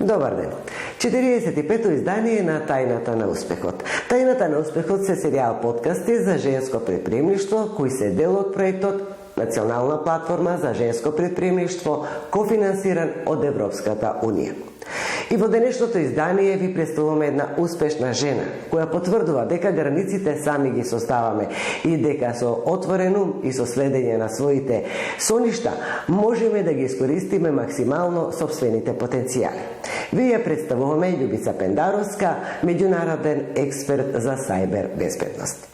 Добар ден. 45-то издание на Тајната на успехот. Тајната на успехот се серијал подкасти за женско предприемништво кои се дел од проектот Национална платформа за женско предприемништво, кофинансиран од Европската Унија. И во денешното издание ви представуваме една успешна жена, која потврдува дека границите сами ги составаме и дека со отворен ум и со следење на своите соништа можеме да ги искористиме максимално сопствените потенцијали. Ви ја представуваме Љубица Пендаровска, меѓународен експерт за сајбер безбедност.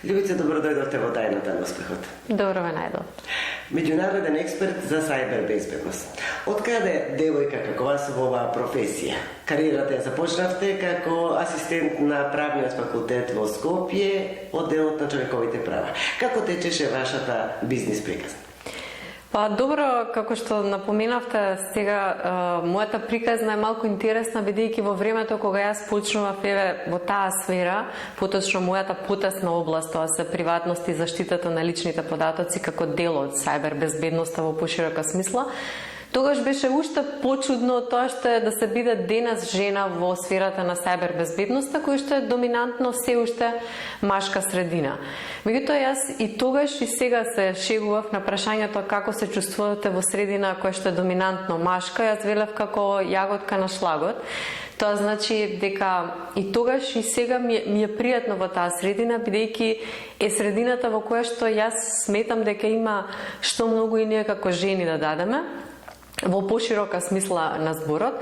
Љубица, добро дојдовте во Тајната на успехот. Добро ме најдов. Меѓународен експерт за сајбер безбедност. Од каде девојка како вас во оваа професија? Кариерата ја започнавте како асистент на правниот факултет во Скопје, одделот на човековите права. Како течеше вашата бизнис приказна? Па добро, како што напоменавте сега, мојата приказна е малку интересна, бидејќи во времето кога јас почнував во таа сфера, поточно мојата потесна област, тоа се приватност и заштитата на личните податоци како дел од сајбер безбедноста во поширока смисла, тогаш беше уште почудно тоа што е да се биде денес жена во сферата на сајбер безбедноста, која што е доминантно се уште машка средина. Меѓутоа јас и тогаш и сега се шегував на прашањето како се чувствувате во средина која што е доминантно машка, јас велев како јаготка на шлагот. Тоа значи дека и тогаш и сега ми е пријатно во таа средина, бидејќи е средината во која што јас сметам дека има што многу и ние како жени да дадеме во поширока смисла на зборот.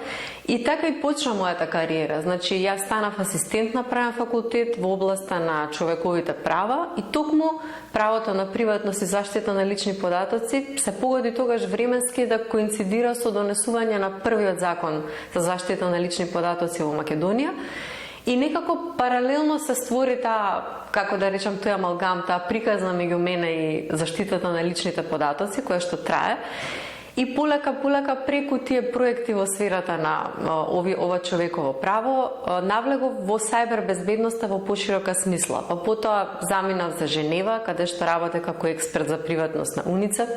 И така и почна мојата кариера. Значи, јас станав асистент на правен факултет во областа на човековите права и токму правото на приватност и заштита на лични податоци се погоди тогаш временски да коинцидира со донесување на првиот закон за заштита на лични податоци во Македонија. И некако паралелно се створи таа, како да речам, тој амалгам, таа приказна меѓу мене и заштитата на личните податоци, која што трае. И полека преку тие проекти во сферата на ова човеково право, навлегов во сајбер безбедноста во поширока смисла. Па потоа заминав за Женева, каде што работев како експерт за приватност на УНИЦЕФ.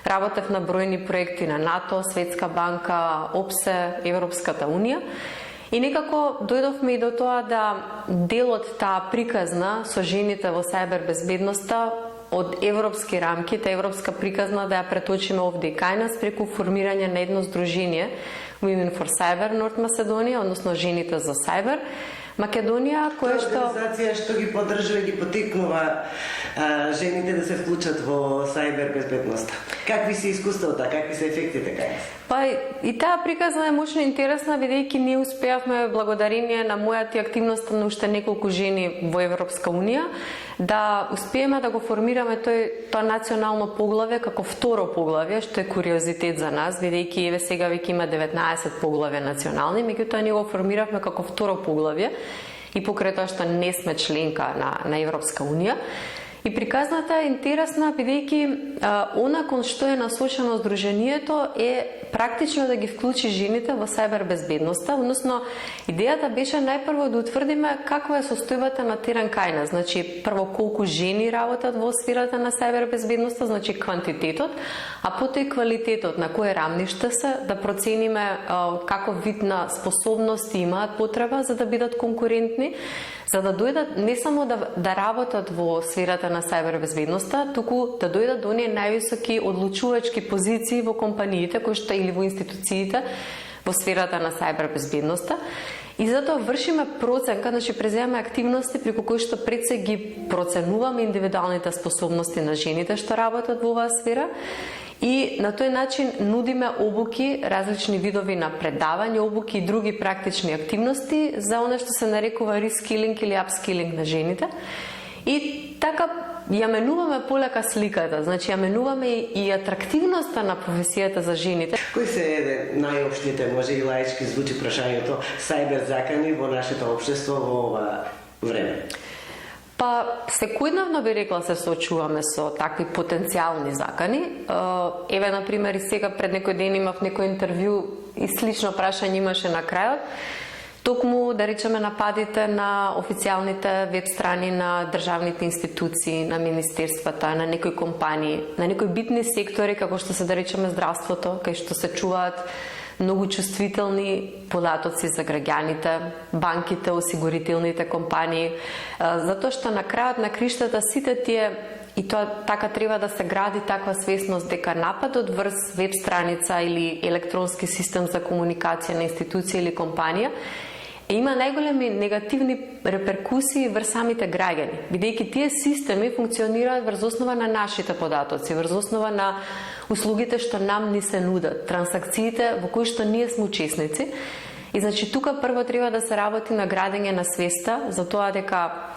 Работев на бројни проекти на НАТО, Светска банка, ОПСЕ, Европската Унија. И некако дојдовме и до тоа да делот таа приказна со жените во сајбер безбедноста од европски рамки, таа европска приказна да ја преточиме овде и кај нас преку формирање на едно здружение Women for Cyber North Macedonia, односно жените за сајбер Македонија, која што организација што ги поддржува и ги потикнува жените да се вклучат во сајбер безбедноста. Какви се искуствата, какви се ефектите кај нас? Па и таа приказна е мощно интересна, бидејќи ние успеавме благодарение на мојата активност на уште неколку жени во Европска Унија да успееме да го формираме тоа национално поглавје како второ поглавје, што е куриозитет за нас, бидејќи еве сега веќе има 19 поглавја национални, меѓутоа ние го формиравме како второ поглавје и покрај тоа што не сме членка на Европска Унија. И приказната е интересна, бидејќи она кон што е насочено здружението е практично да ги вклучи жените во сајбер безбедноста, односно идејата беше најпрво да утврдиме каква е состојбата на терен кај нас, значи прво колку жени работат во сферата на сајбер безбедноста, значи квантитетот, а потоа и квалитетот, на кое рамниште се, да процениме каков вид на способности имаат потреба за да бидат конкурентни, за да дојдат не само да работат во сферата на сајбер безбедноста, туку да дојдат до оние највисоки одлучувачки позиции во компаниите кои што или во институциите во сферата на сајбер безбедноста. И затоа вршиме проценка, значи преземаме активности преку кои што пред се ги проценуваме индивидуалните способности на жените што работат во оваа сфера. И на тој начин нудиме обуки, различни видови на предавање, обуки и други практични активности за она што се нарекува рескилинг или апскилинг на жените. И така ја менуваме полека сликата, значи ја менуваме и атрактивноста на професијата за жените. Кои се најопштите, може и лаички звучи прашањето, сајбер закани во нашето општество во ова време? Па, секојдневно би рекла се соочуваме со такви потенцијални закани. Еве, например, и сега пред некој ден имав некој интервју и слично прашање имаше на крајот. токму, да речеме, нападите на официјалните веб страни на државните институции, на министерствата, на некои компании, на некои битни сектори, како што се, да речеме, здравството, кај што се чуваат многу чувствителни податоци за граѓаните, банките, осигурителните компании, затоа што на крајот на криштата сите тие, и тоа така треба да се гради таква свесност дека нападот врз веб страница или електронски систем за комуникација на институција или компанија има најголеми негативни реперкусии врз самите граѓани, бидејќи тие системи функционираат врз основа на нашите податоци, врз основа на услугите што нам ни се нудат, трансакциите во кои што ние сме учесници. И значи тука прво треба да се работи на градење на свеста за тоа дека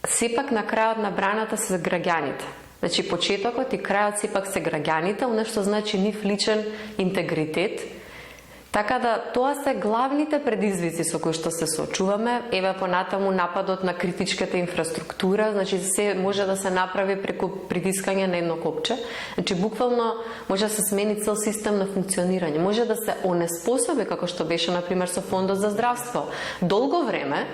сепак на крајот на браната се граѓаните. Значи почетокот и крајот сепак се граѓаните, она што значи нив личен интегритет. Така да тоа се главните предизвици со кои што се соочуваме. Еве понатаму нападот на критичката инфраструктура, значи се може да се направи преку притискање на едно копче. Значи буквално може да се смени цел систем на функционирање. Може да се онеспособи, како што беше на пример со фондот за здравство. Долго време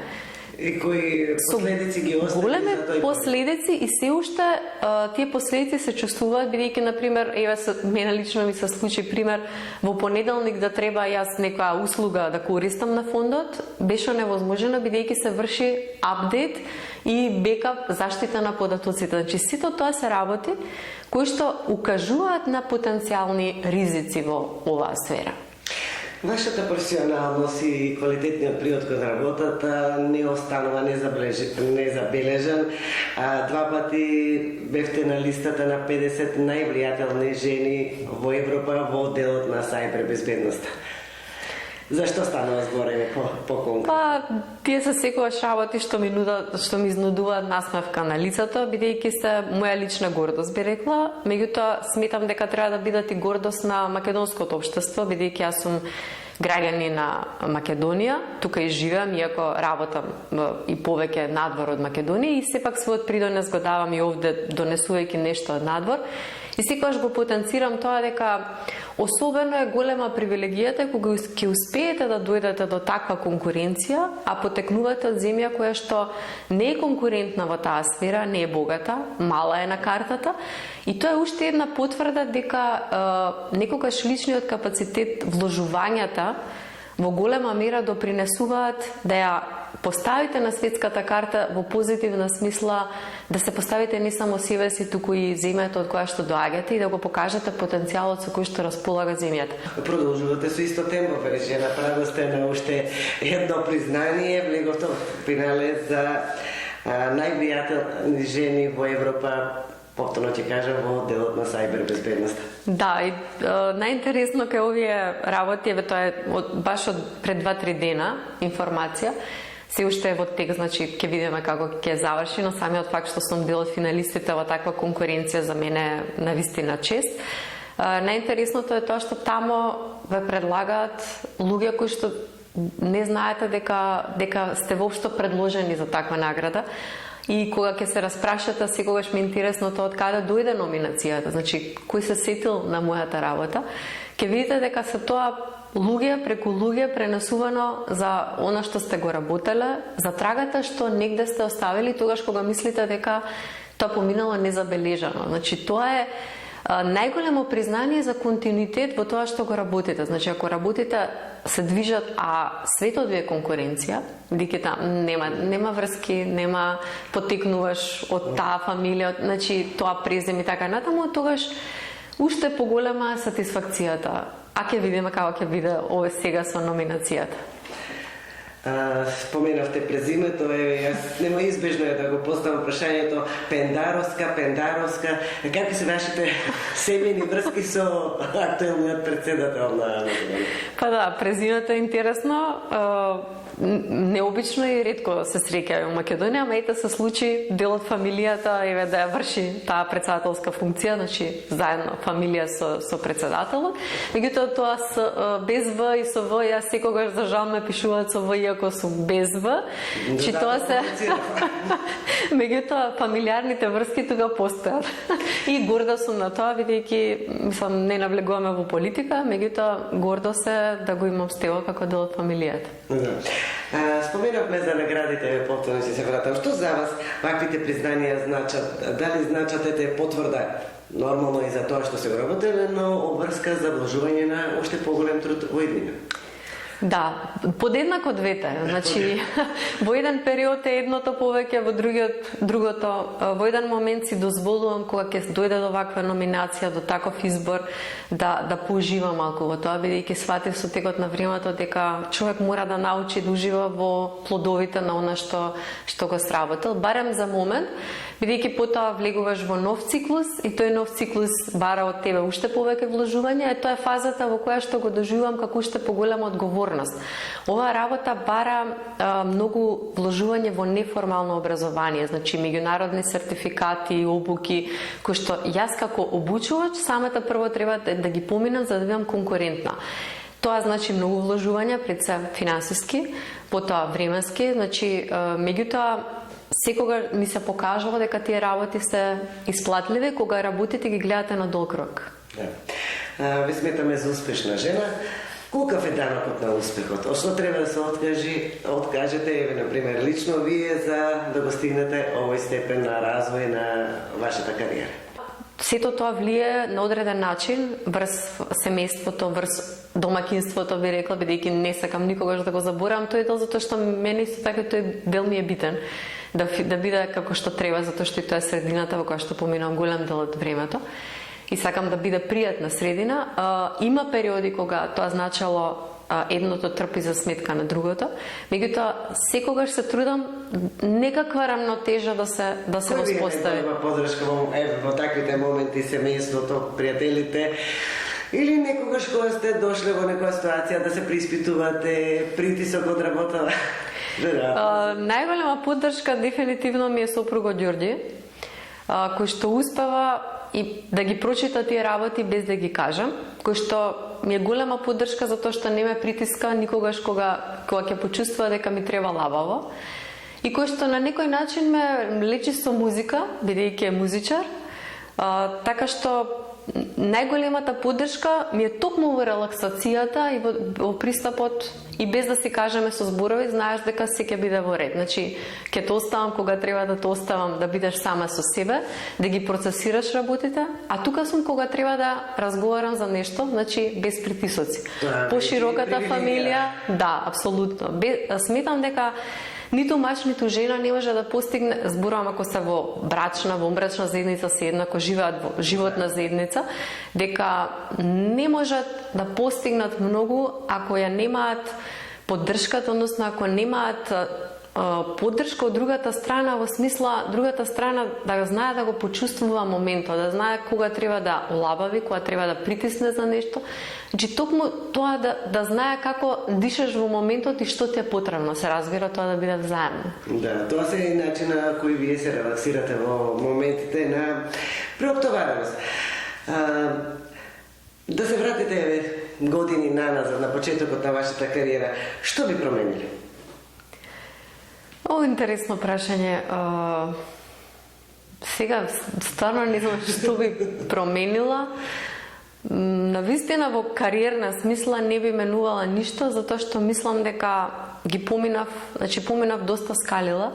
и кои последици ги остави големи за тој последици и се уште тие последици се чувствуваат, бидејќи на пример, еве мене лично ми се случи пример, во понеделник да треба јас некоја услуга да користам на фондот, беше невозможно бидејќи се врши апдейт и бекап заштита на податоците. Значи сето тоа се работи кои што укажуваат на потенцијални ризици во оваа сфера. Вашата професионалност и квалитетниот приход кон работата не останува незабележан. Два пати бевте на листата на 50 највлијателни жени во Европа во делот на сајбербезбедноста. Зашто станува зборење по-конкретно? Па, тие се секогаш работи што ми изнудуваат насмевка на лицето, бидејќи се моја лична гордост, би рекла. Меѓутоа, сметам дека треба да бидат и гордост на македонското општество, бидејќи јас сум граѓани на Македонија, тука и живеам, иако работам и повеќе надвор од Македонија, и сепак својот придонес го давам и овде, донесувајќи нешто од надвор. И секогаш го потенцирам тоа дека особено е голема привилегијата кога ќе успеете да дојдете до таква конкуренција, а потекнувате од земја која што не е конкурентна во таа сфера, не е богата, мала е на картата, и тоа е уште една потврда дека некогаш личниот капацитет, вложувањата во голема мера допринесуваат да ја поставите на светската карта во позитивна смисла, да се поставите не само себе си, туку и земјата од која што доаѓате и да го покажете потенцијалот со кој што располага земјата. Продолжувате со исто темпо, вече направивте на уште едно признание, влеговте во финале за највлијателни жени во Европа, повторно ќе кажам, во делот на сајбербезбедноста. Да, и најинтересно кај овие работи, тоа е баш од пред 2-3 дена информација, се уште е во тек, значи ќе видиме како ќе заврши, но самиот факт што сум дел од финалистите во таква конкуренција за мене е навистина чест. Најинтересното е тоа што тамо ве предлагаат луѓе кои што не знаете дека сте воопшто предложени за таква награда. И кога ќе се распрашате, секогаш ми е интересно тоа од каде дојде номинацијата, значи кој се сетил на мојата работа, ќе видите дека се тоа луѓе преку луѓе пренесувано за она што сте го работеле, за трагата што негде сте оставили тогаш кога мислите дека тоа поминало незабележано. Значи тоа е најголемо признание за континуитет во тоа што го работите. Значи ако работите се движат, а светот ви е конкуренција, бидејќи там нема врски, нема потекнуваш од таа фамилија, значи тоа презем и така натаму, тогаш уште поголема сатисфакцијата. А ќе видиме како ќе биде ове сега со номинацијата. Споменавте презимето, јас нема избежно е да го поставам прашањето Пендаровска, како се вашите семејни врски со актуелниот председател на Македонија? Па да, презимето е интересно, необично и ретко се среќа во Македонија, ама ете се случи дел од фамилијата еве да ја врши таа председателска функција, значи заедно фамилија со председателот. Меѓутоа тоа без В и со В, јас секогаш за жал ме пишуваат со В иако сум без В. Чи тоа се меѓутоа фамилиарните врски тога постојат. И горда сум на тоа бидејќи мислам не навлегуваме во политика, меѓутоа гордо се да го имам Стево како дел од фамилијата. Да. Споменавме за наградите, повторно си се вратам. Што за вас ваквите признанија значат? Дали значат потврда нормално и за тоа што се работеле, но обврска за вложување на уште поголем труд во иднина? Да, подеднако двете. Значи, во еден период е едното повеќе, во другото. Во еден момент си дозволувам кога ќе дојде до ваква номинација, до таков избор, да поуживам малку во тоа, бидејќи сватив со текот на времето дека човек мора да научи да ужива во плодовите на она што го сработил, барем за момент, бидејќи потоа влегуваш во нов циклус и тој нов циклус бара од тебе уште повеќе вложување, и тоа е фазата во која што го доживувам како уште поголема одговорност. Оваа работа бара многу вложување во неформално образование, значи меѓународни сертификати, обуки, кои што јас како обучувач самата прво треба да ги поминам за да бидам конкурентна. Тоа значи многу вложување, пред се финансиски, потоа временски, значи меѓутоа секогаш ми се покажува дека тие работи се исплатливи кога работите ги гледате на долг рок. Да. Ви сметаме за успешна жена. Колкав е данокот на успехот? Од што треба да се откажете, еве, например, лично вие за да го стигнете овој степен на развој на вашата кариера? Сето тоа влие на одреден начин врз семејството, врз домакинството, би рекла, бидејќи не сакам никогаш да го заборавам тој дел, затоа што мене исто така тој дел ми е битен. Да биде како што треба, затоа што и тоа е средината во која што поминам голем дел од времето. И сакам да биде пријатна средина. Има периоди кога тоа значало едното трпи за сметка на другото. Меѓутоа, секогаш се трудам некаква рамнотежа да се воспостави. Има подршка во таквите моменти, семејството, пријателите, или некогаш кога сте дошле во некоја ситуација да се преиспитувате, притисок од работа? Најголема поддршка дефинитивно ми е сопругот Ѓорѓи, кој што успева и да ги прочита тие работи без да ги кажам, кој што ми е голема поддршка затоа што не ме притиска никогаш кога ќе почувствува дека ми треба лабаво, и кој што на некој начин ме лечи со музика, бидејќи е музичар, така што најголемата поддршка ми е токму во релаксацијата и во пристапот, и без да си кажеме со зборови, знаеш дека се ќе биде во ред. Значи, ќе те оставам кога треба да те оставам, да бидеш сама со себе, да ги процесираш работите, а тука сум кога треба да разговарам за нешто, значи без притисоци. Пошироката фамилија, да, апсолутно. Сметам дека ниту мач, ниту жена не може да постигне, зборувам ако се во брачна заедница, се еднако живеат во животна заедница, дека не можат да постигнат многу ако ја немаат поддршката, односно ако немаат поддршка од другата страна, во смисла другата страна да знае да го почувствува моментот, да знае кога треба да олабави, кога треба да притисне за нешто. Значи токму тоа да знае како дишаш во моментот и што ти е потребно, се разбира, тоа да биде взаемно. Да, тоа се и начин на кој вие се релаксирате во моментите на преоптовареност. Да се вратите години наназад, на почетокот на вашата кариера, што би променили? О, интересно прашање. Сега, стварно не знам што би променила. На вистина во кариерна смисла не би менувала ништо, затоа што мислам дека ги поминав доста скалила.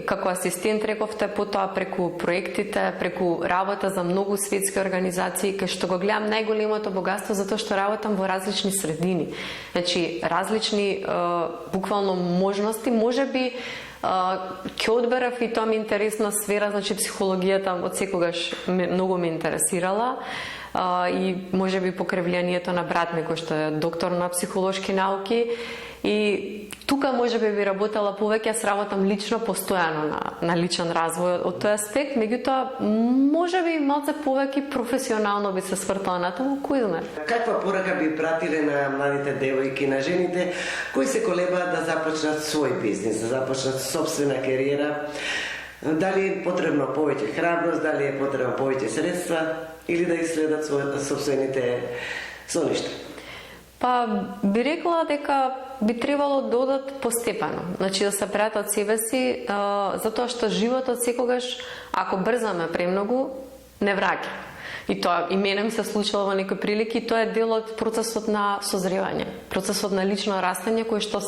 Како асистент рековте, потоа преку проектите, преку работа за многу светски организации, кај што го гледам најголемото богатство затоа што работам во различни средини. Значи, различни буквално можности, можеби ќе одберав и тоа ми интересна сфера, значи психологијата од секогаш многу ме интересирала. И можеби покрај влијанието на брат ми кој што е доктор на психолошки науки, и тука можеби би работела повеќе, јас работам лично постојано на личен развој од тој аспект, меѓутоа можеби малце повеќе професионално би се свртала на тоа, кој знае. Каква порака би пратиле на младите девојки, на жените кои се колебаат да започнат свој бизнис, да започнат собствена кариера? Дали е потребно повеќе храброст, дали е потребно повеќе средства или да исследат собствените соништа? Па би рекла дека би требало да одат постепено, значи да се пратат себе си, затоа што животот секогаш, ако брзаме премногу, не враќа. И тоа и мене ми се случило во некои прилики, и тоа е дел од процесот на созревање, процесот на лично растење кој што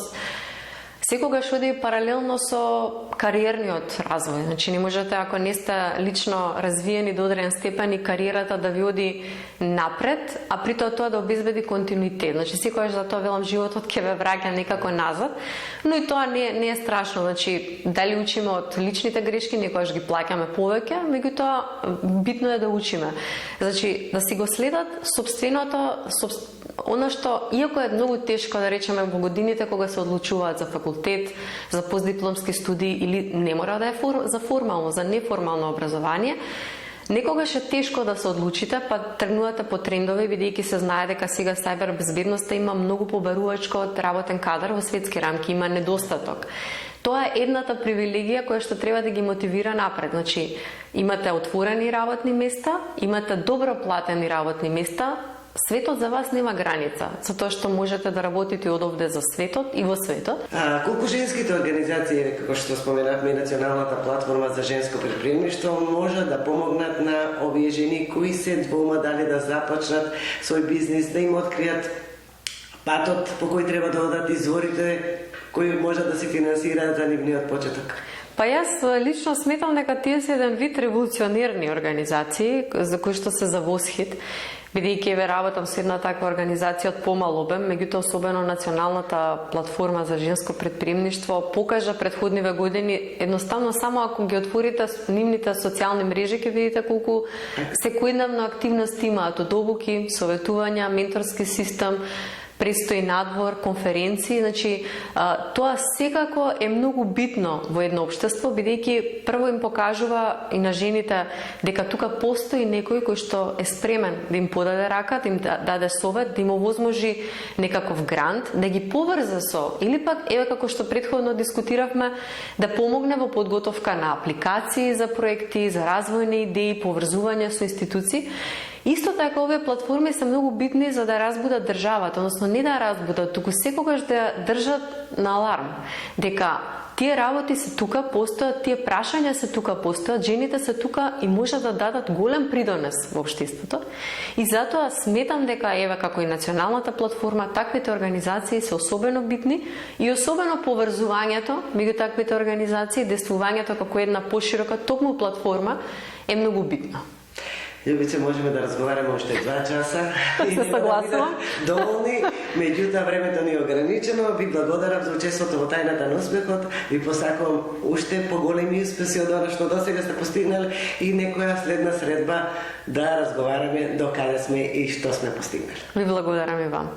секогаш оди паралелно со кариерниот развој. Значи не можете, ако не сте лично развиени до одреден степен, и кариерата да ви оди напред, а при тоа да обезбеди континуитет. Значи секогаш за тоа велам, животот ќе ве враќа некако назад, но и тоа не е страшно. Значи дали учиме од личните грешки, некогаш ги плаќаме повеќе, меѓутоа битно е да учиме. Значи да си го следат собственото, она што, иако е многу тешко да речеме во годините кога се одлучуваат за факултет, за постдипломски студии, или не мора да е за формално, за неформално образование, некогаш е тешко да се одлучите, па тргнувате по трендови, бидејќи се знае дека сега сајбер безбедноста има многу побарувачко од работен кадар во светски рамки, има недостаток. Тоа е едната привилегија која што треба да ги мотивира напред. Значи, имате отворени работни места, имате добро платени работни места, светот за вас нема граница, затоа што можете да работите од овде за светот и во светот. Колку женските организации, како што споменавме, Националната платформа за женско предприемништво, може да помогнат на овие жени кои се двома дали да започнат свој бизнис, да им откријат патот по кој треба да одат, изворите кои може да се финансираат за нивниот почеток? Па јас лично сметам дека тие се еден вид револуционерни организации за кои што се за восхит, бидејќи еве работам со една таква организација од помал обем, меѓутоа особено Националната платформа за женско предприемништво покажа претходниве години, едноставно само ако ги отворите нивните социјални мрежи ќе видите колку секојдневно активности имаат, од обуки, советувања, менторски систем, престои надвор, конференции, значи тоа секако е многу битно во едно општество, бидејќи прво им покажува и на жените дека тука постои некој кој што е спремен да им подаде рака, да им даде совет, да им овозможи некаков грант, да ги поврзе со, или пак, еве како што претходно дискутиравме, да помогне во подготовка на апликации за проекти, за развојни идеи, поврзување со институции. Исто така овие платформи се многу битни за да разбудат државата, односно не да разбудат, туку секогаш да држат на аларм, дека тие работи се тука, постојат, тие прашања се тука, постојат, жените се тука и можат да дадат голем придонес во општеството. И затоа сметам дека еве како и Националната платформа, таквите организации се особено битни и особено поврзувањето меѓу таквите организации, действувањето како една поширока токму платформа е многу битно. Љубице, можеме да разговараме уште 2 часа. Се согласувам. Доволни, меѓутоа времето ни е ограничено. Ви благодарам за учеството во тајната на успехот. Ви посакувам уште поголеми успеси од она што досега сте постигнали и некоја следна средба да разговараме до каде сме и што сме постигнали. Ви благодарам и вам.